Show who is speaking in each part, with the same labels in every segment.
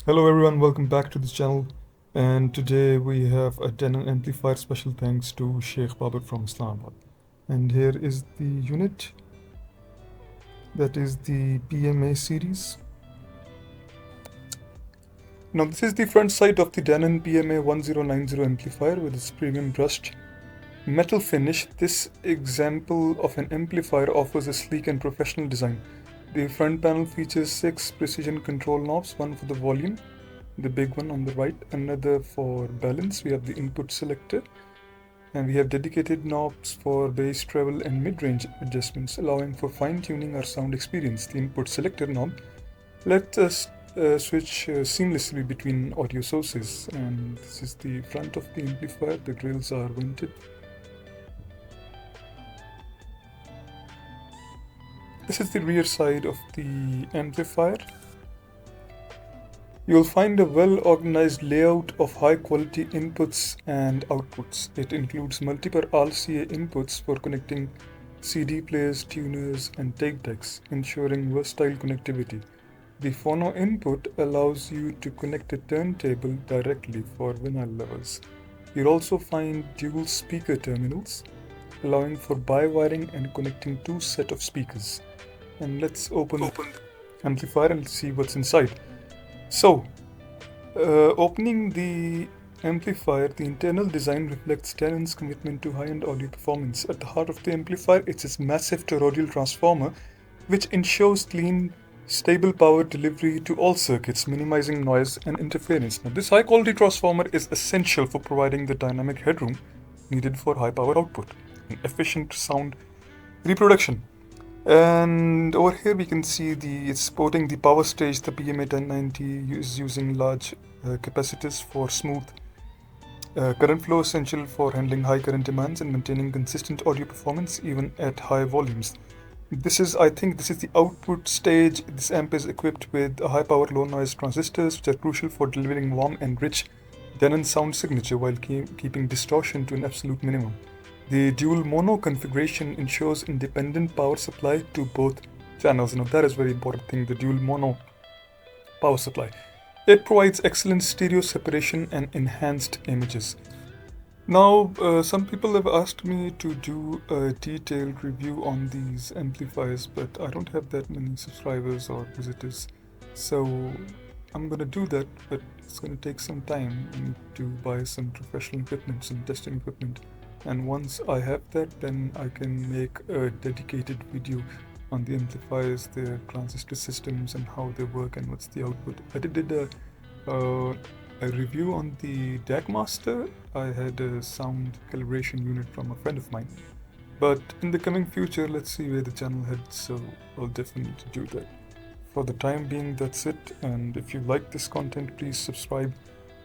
Speaker 1: Hello everyone, welcome back to this channel, and today we have a Denon amplifier. Special thanks to Sheikh Babur from Islamabad. And here is the unit, that is the PMA series. Now this is the front side of the Denon PMA-1090 amplifier with its premium brushed metal finish. This example of an amplifier offers a sleek and professional design. The front panel features 6 precision control knobs, one for the volume, the big one on the right, another for balance. We have the input selector, and we have dedicated knobs for bass, treble and mid-range adjustments, allowing for fine-tuning our sound experience. The input selector knob lets us switch seamlessly between audio sources, and this is the front of the amplifier. The grills are vented. This is the rear side of the amplifier. You'll find a well-organized layout of high-quality inputs and outputs. It includes multiple RCA inputs for connecting CD players, tuners, and tape decks, ensuring versatile connectivity. The phono input allows you to connect a turntable directly for vinyl levels. You'll also find dual speaker terminals, allowing for bi-wiring and connecting 2 sets of speakers. And let's open the amplifier and see what's inside. So, opening the amplifier, the internal design reflects Denon's commitment to high-end audio performance. At the heart of the amplifier, it's its massive toroidal transformer, which ensures clean, stable power delivery to all circuits, minimizing noise and interference. Now, this high-quality transformer is essential for providing the dynamic headroom needed for high-power output and efficient sound reproduction. And over here we can see it's supporting the power stage. The PMA-1090 is using large capacitors for smooth current flow, essential for handling high current demands and maintaining consistent audio performance even at high volumes. I think this is the output stage. This amp is equipped with high power low noise transistors, which are crucial for delivering warm and rich Denon sound signature while keeping distortion to an absolute minimum. The dual mono configuration ensures independent power supply to both channels. Now that is very important thing, the dual mono power supply. It provides excellent stereo separation and enhanced images. Now, some people have asked me to do a detailed review on these amplifiers, but I don't have that many subscribers or visitors. So I'm gonna do that, but it's gonna take some time. I need to buy some professional equipment, some testing equipment. And once I have that, then I can make a dedicated video on the amplifiers, their transistor systems and how they work and what's the output. I did a review on the DAC Master. I had a sound calibration unit from a friend of mine. But in the coming future, let's see where the channel heads, so I'll definitely do that. For the time being, that's it. And if you like this content, please subscribe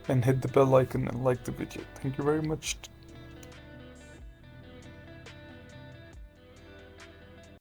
Speaker 1: and hit the bell icon and like the video. Thank you very much.